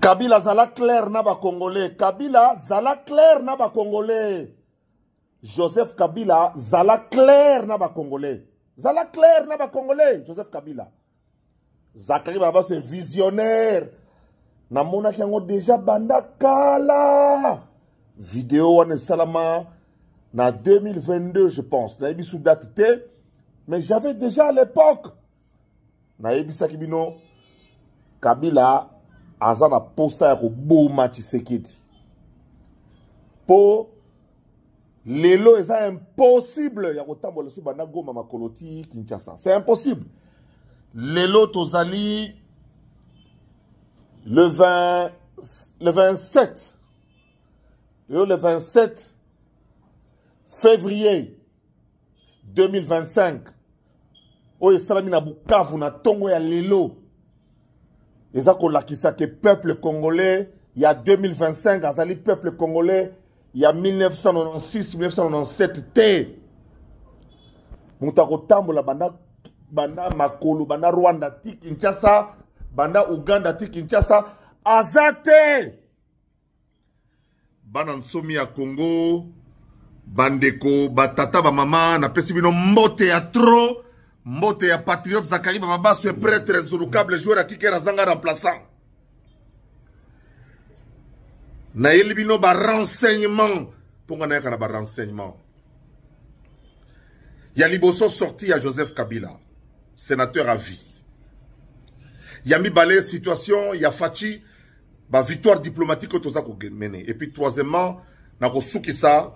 Kabila zala clair na ba Congolais. Kabila zala clair na ba Congolais. Joseph Kabila zala clair na ba Congolais. Zala clair na ba Congolais. Joseph Kabila. Zakari Baba c'est visionnaire. Namona ki yango déjà banda kala. Vidéo wane salama na 2022 je pense. Na yebi sous date te. Mais j'avais déjà à l'époque. Na yebi sakibino. Kabila azana posa ya koboma Tshisekedi. Po lelo eza impossible ya kotambola su banda goma makoloti Kinshasa. C'est impossible. Lelo tozali le 27 février 2025 oyo esalami na Bukavu na tongo ya lelo eza kolakisa ke peuple congolais il y a 2025 azali peuple congolais il y a 1996 1997 te muta kotambola banda makolo banda Rwanda ti Kinshasa banda Uganda ti Kinshasa azate bana nsomi ya Congo bandeko batata ba mama na pesi bino mbote ya trop mbote ya patriote Zakari Baba ce prêtre insolukable joueur à Kikera Zanga remplaçant na yelibino ba renseignement ponga na yakana ba renseignement ya liboso sorti à Joseph Kabila sénateur à vie ya mibale situation ya fachi ba victoire diplomatique tozako mené et puis troisièmement na ko sukisa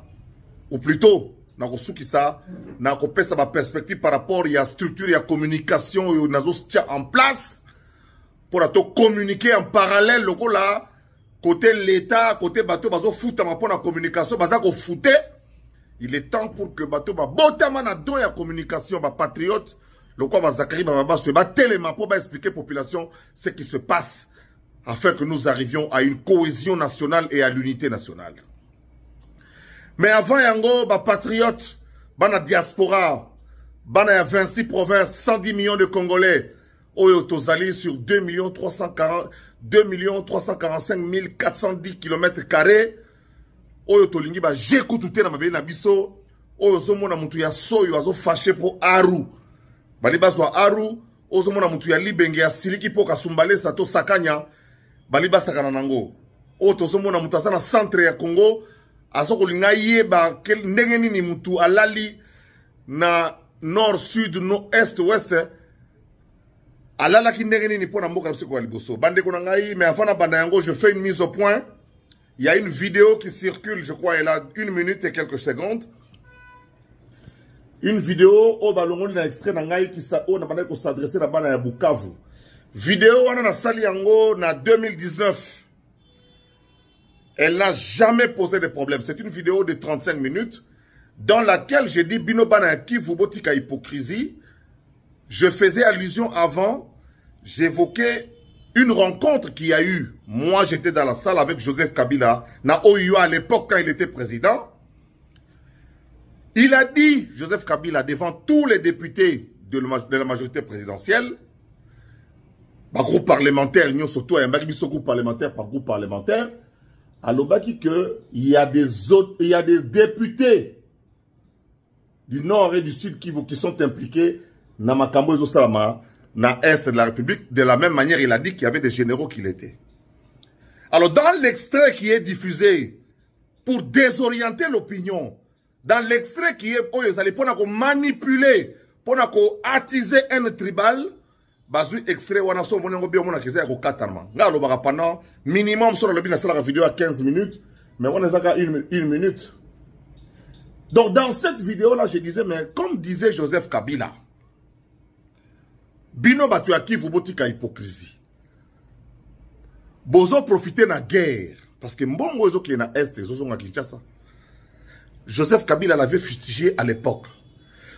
ou plutôt na ko sukisa na ko pesa ba perspective par rapport à structure ya communication yo nazo tia en place pour ato communiquer en parallèle lokola côté l'état côté bateau bazo futa ma pona communication baza ko fouté il est temps pour que bateau ba botama na don ya communication ba patriote lokola ba Zakari Baba se ba téléma pour ba expliquer population ce qui se passe afin que nous arrivions à une cohésion nationale et à l'unité nationale. Mais avant yango, ba patriote, bana diaspora, bana ya 26 provinces, 110 millions de Congolais, oyo tozali sur 2 345 410 km², oyo tolingi ba jekutute na mabeli na biso, oyo zomo na mutu ya soyo azo fâché pour Aru. Bali bazwa Aru, ozo mona mutu ya libenge ya siliki po kasumbale sato sakanya, bali basakana nango. Oyo tozomo na mutu asa na centre ya Congo, azoko linga yeba ndenge nini mutu alali na nord sud no est ouest alala ki ndenge nini pona mboka bisiko ya liboso bande ko ngai mais avant na banda yango je fais une mise au point. Il y a une vidéo qui circule, je crois elle a 1 minute et quelques secondes. Une vidéo au balongoli na extrait na ngai qui sa o na banda ko s'adresser na bana ya Bukavu. Vidéo wana na sali yango na 2019. Elle n'a jamais posé de problème. C'est une vidéo de 35 minutes dans laquelle j'ai dit Bino Bana qui vous botika hypocrisie. Je faisais allusion avant, j'évoquais une rencontre qu'il y a eu. Moi, j'étais dans la salle avec Joseph Kabila, na OUA à l'époque quand il était président. Il a dit, Joseph Kabila, devant tous les députés de la majorité présidentielle, par groupe parlementaire, surtout un groupe parlementaire par groupe parlementaire, alobaki que il y a des députés du nord et du sud qui sont impliqués dans makambo ezo salama na est de la République. De la même manière, il a dit qu'il y avait des généraux qui l'étaient. Alors dans l'extrait qui est diffusé pour désorienter l'opinion, dans l'extrait qui est pour manipuler, pour attiser un tribal, bazu extrait wana so monengo bio mona keza ko katarma ngalo baka pendant minimum sur le bina sala vidéo à 15 minutes mais on est à 1 minute. Donc dans cette vidéo là je disais mais comme disait Joseph Kabila bino batu ya Kivu botika hypocrisie bozo profiter na guerre parce que mbongo ezo ki na est ezo zonga Kinshasa. Joseph Kabila l'avait fustigé à l'époque.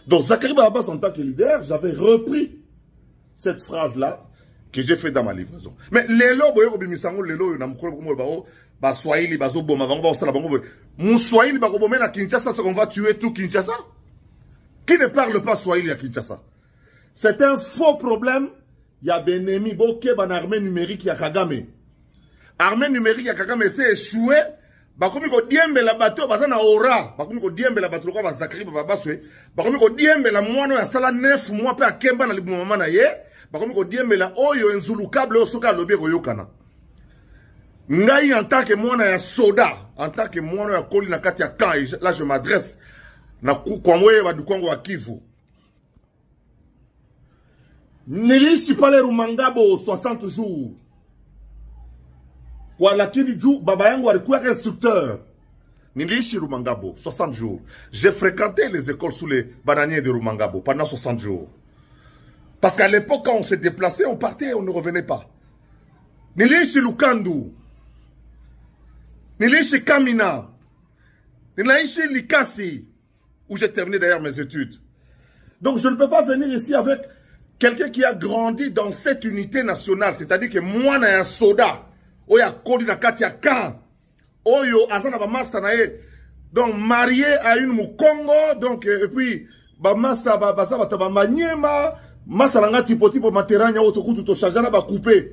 Donc Zakari Baba en tant que leader j'avais repris cette phrase-là que j'ai fait dans ma livraison. Mais lelo boyo bimisango lelo na mukolo ko bao ba Swahili bazo boma bango ba sala bango mon Swahili ba ko bomena Kinshasa c'est qu'on va tuer tout Kinshasa. Qui ne parle pas Swahili à Kinshasa? C'est un faux problème. Il y a des ennemis boké ban armée numérique ya Kagame. armée numérique ya Kagame essaie échoué. Bakomi ko diembe la bateau baza na aura. Bakomi ko diembe la bateau ko ba Zakari ba baswe. Bakomi ko diembe la mwana ya sala 9 mois pe akemba na libu mama na ye. Bakomi ko diembe la oyo enzulu câble osoka lobi ko yokana. Ngai en tant que mwana ya soda, en tant que mwana ya koli na kati ya camp, là je m'adresse na kwangwe ba dukongo wa Kivu. Nilishi pale Rumangabo 60 jours. Kwa lakini juu baba yangu alikuwa instructeur. Nilishi Rumangabo 60 jours. J'ai fréquenté les écoles sous les bananiers de Rumangabo pendant 60 jours. Parce qu'à l'époque quand on se déplaçait, on partait, on ne revenait pas. Nilishi Lukandu. Nilishi Kamina. Nilishi Likasi, où j'ai terminé d'ailleurs mes études. Donc je ne peux pas venir ici avec quelqu'un qui a grandi dans cette unité nationale. C'est-à-dire que moi, je suis un soldat. Oya kodi na kati ya kan. Oyo azana ba master na ye. Donc marié à une Mukongo, donc et puis ba master ba baza ba manyema, master nga tipo materanya auto kutu to chargana ba couper.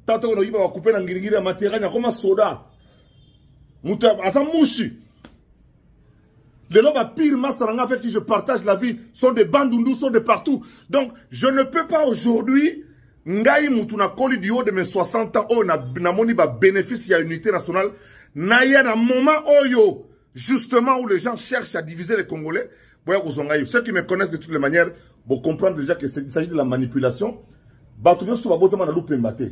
Tanto no yiba ba couper na ngirigiri ya materanya comme soda. Muta asa mushi. Les lobes à pire master avec qui je partage la vie sont des bandundus, sont de partout. Donc je ne peux pas aujourd'hui Ngai mutuna koli du haut de mes 60 ans, oh, na moni ba bénéfice à unité nationale, na ya na moment oyo, justement où les gens cherchent à diviser les Congolais, ceux qui me connaissent de toutes les manières, vont comprendre déjà qu'il s'agit de la manipulation. Batouyo sto babotama na loupe mbate.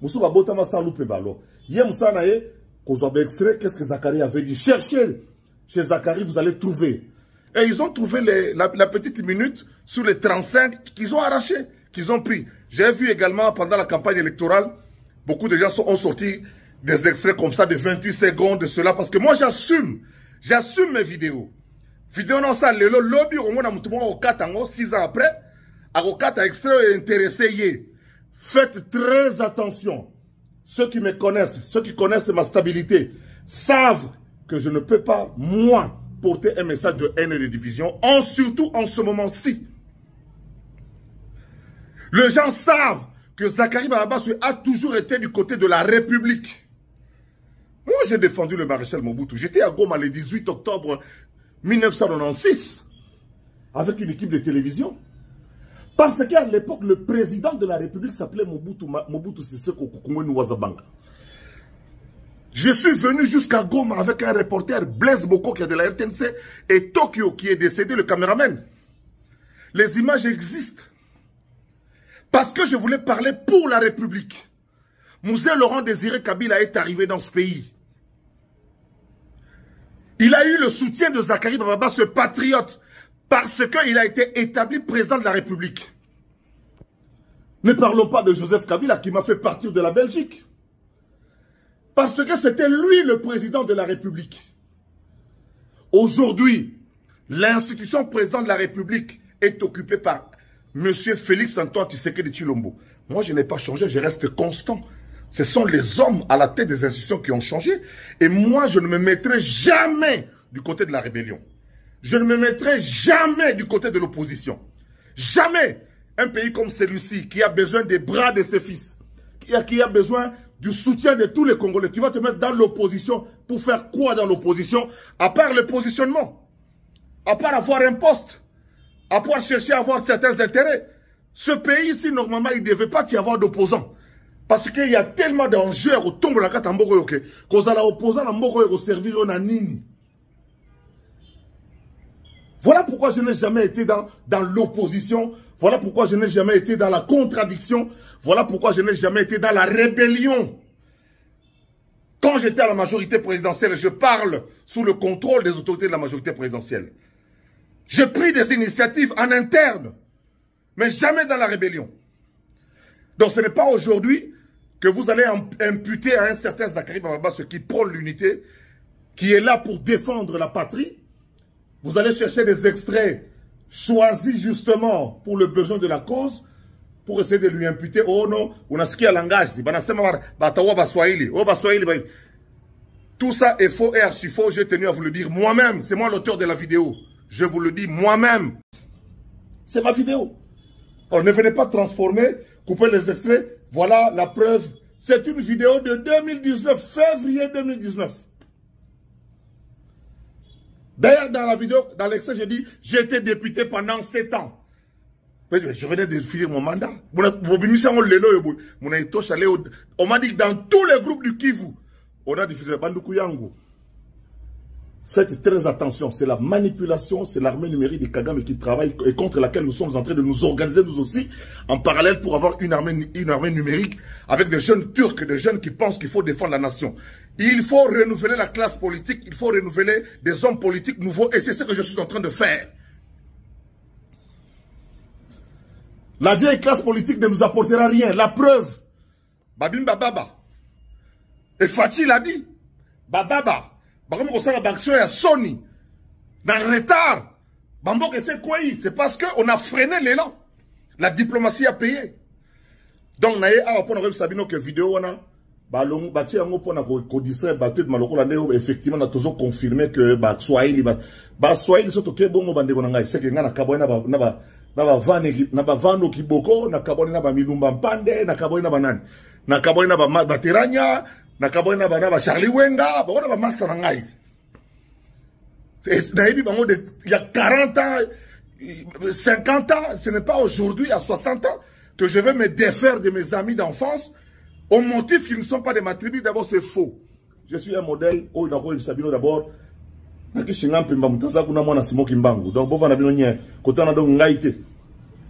Musu babotama sans loupe balo. Yé moussa na ye, kozobe extrait, qu'est-ce que Zakari avait dit? Cherchez chez Zakari, vous allez trouver. Et ils ont trouvé la petite minute sur les 35 qu'ils ont arraché, qu'ils ont pris. J'ai vu également pendant la campagne électorale, beaucoup de gens ont sorti des extraits comme ça de 28 secondes de cela parce que moi j'assume mes vidéos. Vidéo non ça, le lobby au moins au 4 ans, 6 ans après, à 4 extrait intéressé. Faites très attention. Ceux qui me connaissent, ceux qui connaissent ma stabilité, savent que je ne peux pas, moi, porter un message de haine et de division, surtout en ce moment-ci. Les gens savent que Zakari Barabaswe a toujours été du côté de la République. Moi, j'ai défendu le maréchal Mobutu. J'étais à Goma le 18 octobre 1996 avec une équipe de télévision. Parce qu'à l'époque, le président de la République s'appelait Mobutu Seseko Kukumwenu Wazabanga. Je suis venu jusqu'à Goma avec un reporter, Blaise Boko, qui est de la RTNC, et Tokyo, qui est décédé, le caméraman. Les images existent. Parce que je voulais parler pour la République. Mouzé Laurent Désiré Kabila est arrivé dans ce pays. Il a eu le soutien de Zakari Bababa, ce patriote, parce qu'il a été établi président de la République. Ne parlons pas de Joseph Kabila qui m'a fait partir de la Belgique. Parce que c'était lui le président de la République. Aujourd'hui, l'institution président de la République est occupée par Monsieur Félix Antoine Tshisekedi Tshilombo. Moi, je n'ai pas changé, je reste constant. Ce sont les hommes à la tête des institutions qui ont changé. Et moi, je ne me mettrai jamais du côté de la rébellion. Je ne me mettrai jamais du côté de l'opposition. Jamais. Un pays comme celui-ci, qui a besoin des bras de ses fils, qui a besoin du soutien de tous les Congolais. Tu vas te mettre dans l'opposition pour faire quoi dans l'opposition? À part le positionnement. À part avoir un poste. À pouvoir chercher à avoir certains intérêts. Ce pays-ci, normalement, il ne devait pas y avoir d'opposants. Parce qu'il y a tellement d'enjeux au tombe de la carte en Boko que vous allez opposer en Boko au servir au Nini. Voilà pourquoi je n'ai jamais été dans l'opposition. Voilà pourquoi je n'ai jamais été dans la contradiction. Voilà pourquoi je n'ai jamais été dans la rébellion. Quand j'étais à la majorité présidentielle, je parle sous le contrôle des autorités de la majorité présidentielle. J'ai pris des initiatives en interne, mais jamais dans la rébellion. Donc ce n'est pas aujourd'hui que vous allez imputer à un certain Zakari Bababa ce qui prône l'unité, qui est là pour défendre la patrie. Vous allez chercher des extraits choisis justement pour le besoin de la cause, pour essayer de lui imputer, oh non, on a ce qui a langage, tout ça est faux et archi faux, j'ai tenu à vous le dire moi-même, c'est moi l'auteur de la vidéo. Je vous le dis moi-même. C'est ma vidéo. Alors ne venez pas transformer, couper les extraits. Voilà la preuve C'est une vidéo de 2019, février 2019. D'ailleurs, dans la vidéo, dans l'extrait, j'ai dit, j'ai été député pendant 7 ans. Je venais de finir mon mandat. On m'a dit que dans tous les groupes du Kivu, on a diffusé Bandoukou Yango. Faites très attention, c'est la manipulation, c'est l'armée numérique de Kagame qui travaille et contre laquelle nous sommes en train de nous organiser nous aussi, en parallèle pour avoir une armée numérique avec des jeunes Turcs, des jeunes qui pensent qu'il faut défendre la nation. Il faut renouveler la classe politique, il faut renouveler des hommes politiques nouveaux et c'est ce que je suis en train de faire. La vieille classe politique ne nous apportera rien. La preuve, Babim Bababa. Et Fatih l'a dit. Bababa. Comme on a l'action à Sony. Dans le retard. Bambo que c'est quoi? C'est parce qu'on a freiné l'élan. La diplomatie a payé. Donc, on a pour Sabino que vidéo on a. Balong bati yango pona ko distraire bateau de maloko lande effectivement on a toujours confirmé que Swahili Swahili soto ke bongo bande ko ngai c'est que ngana kaboina na ba vano kiboko na kaboni na ba milumba mpande na kaboni na banani na kaboni na ba bateranya na kaboni na ba Charlie Wenga ba ba master ngai na ebi bango de il y a 40 ans 50 ans ce n'est pas aujourd'hui à 60 ans que je vais me défaire de mes amis d'enfance au motif qu'ils ne sont pas de ma tribu. D'abord c'est faux. Je suis un modèle oh il Sabino d'abord. Donc, bon, na bino nye, kotana donc ngaite.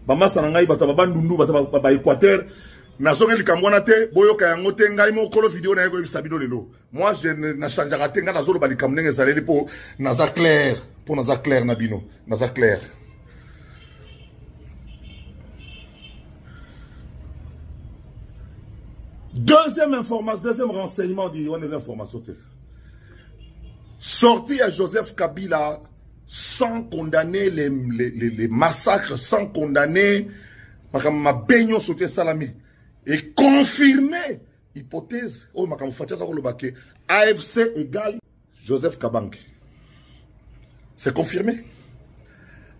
Ba masa na ngai bata ba ndundu bata ba Équateur. Na zonga likambwana te, boyo ka yango te ngai mo kolo vidéo na yego Sabino lelo. Moi je na changeaka te nga na zolo ba likamnenge zaleli po naza clair, po naza clair na bino, naza clair. Deuxième information, deuxième renseignement des informations. Sorti à Joseph Kabila sans condamner les massacres, sans condamner ma baignon sauté salami et confirmer hypothèse AFC égale Joseph Kabange. C'est confirmé.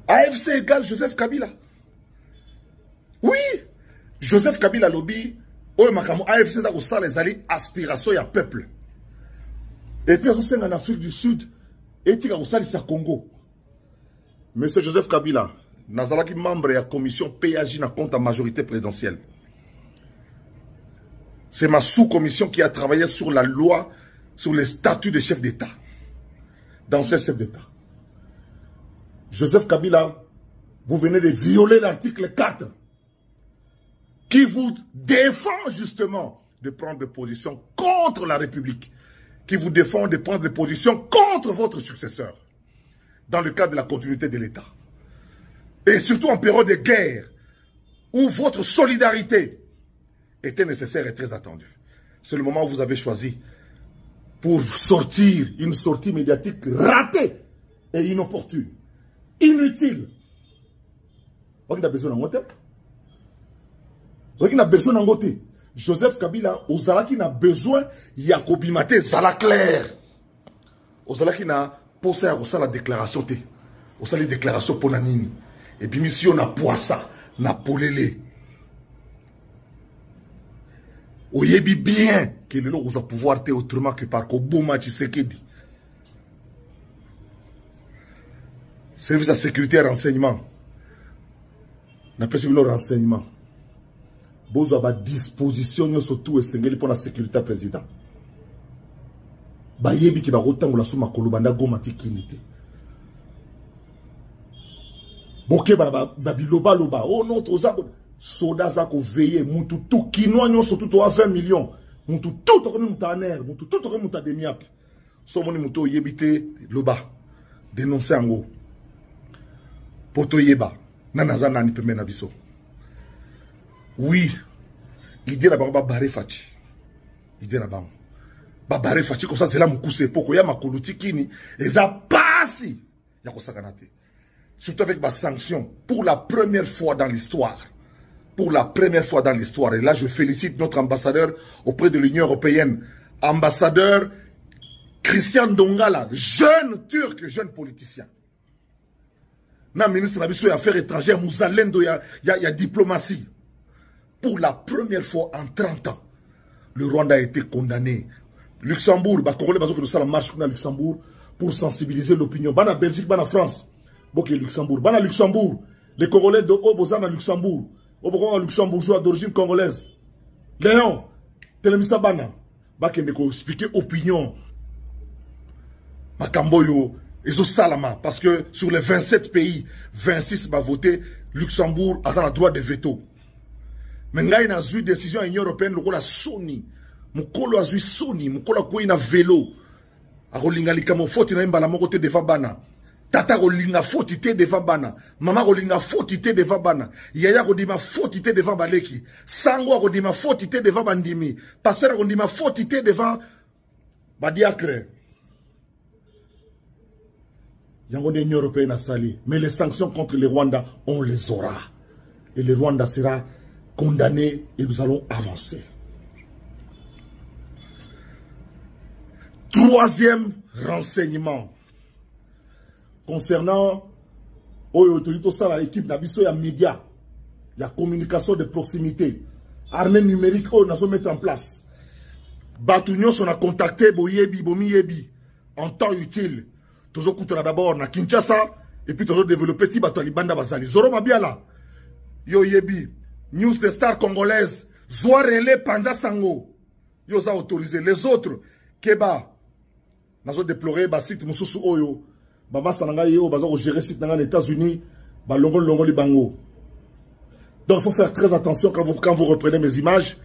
AFC égale Joseph Kabila. Oui, Joseph Kabila lobby. Oh, AFC ça les alliés aspiration à peuple. Et puis, en Afrique du Sud, et il y a Congo. Monsieur Joseph Kabila, Nazalaki membre de la commission PAJ na compte en majorité présidentielle. C'est ma sous-commission qui a travaillé sur la loi, sur les statuts des chefs d'État. D'anciens chefs d'État. Joseph Kabila, vous venez de violer l'article 4 qui vous défend justement de prendre des positions contre la République, qui vous défend de prendre des positions contre votre successeur, dans le cadre de la continuité de l'État. Et surtout en période de guerre, où votre solidarité était nécessaire et très attendue. C'est le moment où vous avez choisi pour sortir une sortie médiatique ratée et inopportune, inutile. On a besoin d'un moteur. On a besoin d'un côté. Joseph Kabila, Ozalaki n'a besoin, Yakobi Mate, Zala clair. Ozalaki n'a posé à la déclaration, la déclaration pour Nanini. Et puis, si on a poissa, na polélé. Oyebi bien que le lot vous a pouvoir te autrement que par Koboma Tshisekedi. Service de sécurité et renseignement. N'a pas suivi nos renseignements. Vous avez disposition surtout et pour la sécurité président. Bayebi qui va retenir la souma kolobanda goma tikinité. Boké babiloba loba. Oh non, trop soda zako veillé, mutu tout kinoa nyo surtout 20 millions. Mutu tout comme mutaner, mutu tout comme mutademiap. So moni muto yebite loba. Dénoncer ango. Poto yeba. Nanaza nani peme na biso. Oui, l'idée là-bas, va barrer Fati. L'idée là-bas. Va barrer Fati, comme ça, c'est là mon coup, c'est pour qu'il y a ma colotikini. Et ça passe. Il y a quoi ça canate. Surtout avec ma sanction. Pour la première fois dans l'histoire. Pour la première fois dans l'histoire. Et là, je félicite notre ambassadeur auprès de l'Union européenne. Ambassadeur Christian Dongala, jeune turc, jeune politicien. Na ministre des Affaires étrangères, Mouzalendo, il y a diplomatie. Pour la première fois en 30 ans, le Rwanda a été condamné. Luxembourg, les Congolais qui ont la marche à Luxembourg pour sensibiliser l'opinion. Bana Belgique, bana France. Ok, Luxembourg. Bana Luxembourg. Les Congolais de Obozan à Luxembourg. Obozan Luxembourgeois d'origine congolaise. Léon, Telemisa Bana. Baki Ndeko expliquer opinion. Makamboyo. Ils ont salama. Parce que sur les 27 pays, 26 va voter. Luxembourg a le droit de veto. Mais il y a une décision à l'Union européenne, le rôle Sony. Mukolo a eu Sony, Mukolo a eu un vélo. A rolinga likamo foti na mbala moko te devant bana. Tata rolinga foti te devant bana. Mama rolinga foti te devant bana. Yaya rodima foti te devant baleki. Sango rodima foti te devant bandimi. Pasteur rodima foti te devant badiakre. Yango l'Union européenne a sali. Mais les sanctions contre le Rwanda, on les aura. Et le Rwanda sera condamné et nous allons avancer. Troisième renseignement. Concernant l'équipe Nabiso, il y a médias, il y a communication de proximité, armée numérique, nous allons mettre en place. Batounios, on a contacté Boyebi, Bomiyebi, en temps utile. Toujours coûtera d'abord na Kinshasa, et puis toujours développer petit bateau Libanda Bazali. Zoro Mabiala, Yo Yebi, News des stars congolaises, Zoarele Panza Sango, Yo a autorisé. Les autres, Keba, nous avons déploré le site Moussoussou Oyo, Baba Sananga Yo, Bazo gérer site dans les États-Unis, Longo Libango. Donc il faut faire très attention quand vous reprenez mes images.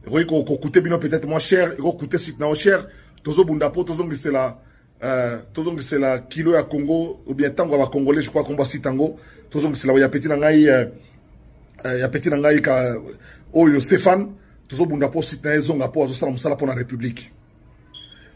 Vous voyez qu'on coûte peut-être moins cher, et qu'on coûte site moins cher. Tozo Bundapo, Tozo c'est la kilo à Congo, ou bien tango à Congolais, je crois qu'on va citer tango. Tozo c'est la il y a petit nangai, Oyo Stéphane, Tozo Bundapo site na Zongapo, Tozo Salamsala pour la République.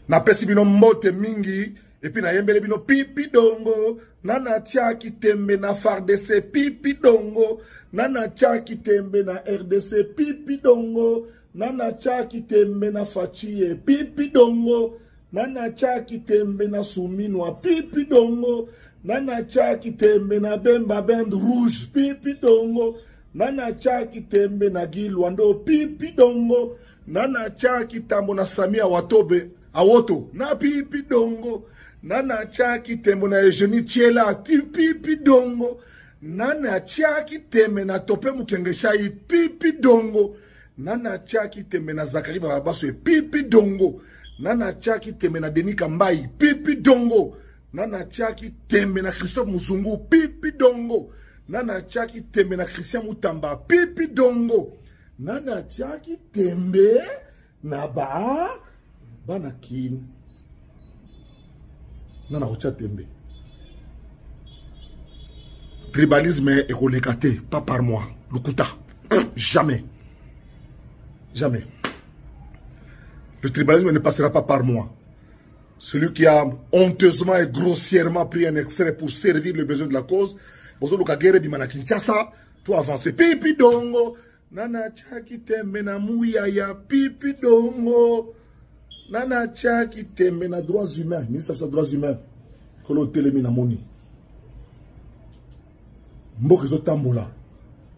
Na pesi bino mbote mingi, et puis na yembele bino pipi dongo, nana tia ki tembe na FARDC pipi dongo, nana tia ki tembe na RDC pipi dongo, nana tia ki tembe na Fachie pipi dongo, nana tia ki tembe na Souminwa pipi dongo, nana tia ki tembe na Bemba Bend Rouge pipi dongo, nana tia ki tembe na Gilwando pipi dongo, nana tia ki tambo na Samia Watobe Awoto, na pipi dongo, nana chaki tembo na Eugenie Tiela, pipi dongo, nana chaki tembe na Tope Mukengeshai, pipi dongo, nana chaki tembe na Zakari Babaso, pipi dongo, nana chaki tembe na Denis Kambai, pipi dongo, nana chaki tembe na Christophe Muzungu, pipi dongo, nana chaki tembe na Christian Mutamba, pipi dongo, nana chaki tembe na ba Banakin Nana Rocha Tembe. Tribalisme est collecté, pas par moi. Le Kouta. Jamais. Jamais. Le tribalisme ne passera pas par moi. Celui qui a honteusement et grossièrement pris un extrait pour servir le besoin de la cause, Bozo Lukagere Bimana Kinshasa, toi avancer. Pipi dongo. Nana Chaki Tembe na Mouyaya. Pipi dongo. Nana Tchaki tembe na droits humains, ministre des droits humains, Kolo Telemi na moni. Mboke zo tambola.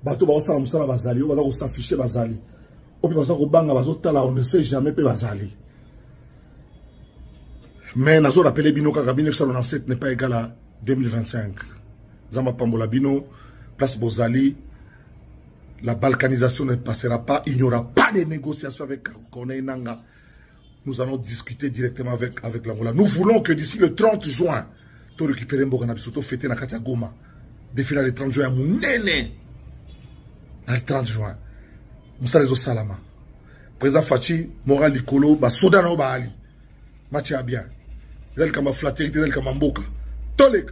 Bato ba osala musala bazali, o baza ko s'afficher bazali. O bi baza ko banga bazo tala, on ne sait jamais pe bazali. Mais nazo rappelé bino kaka 1997 n'est pas égal à 2025. Zamba pambola bino, place Bozali, la balkanisation ne passera pas, il n'y aura pas de négociations avec Corneille Nanga. Nous allons discuter directement avec l'Angola. Nous voulons que d'ici le 30 juin, tu récupères Mboka Nabisoto, fêter Nakata Goma. Défiler le 30 juin, mon néné. Le 30 juin. Moussa Lezo Salama. Président Fachi, Moral Likolo, ba Sodano ba Ali. Mathieu bien. Il a le kama flatérité, il a le kama Mboka. Tolek.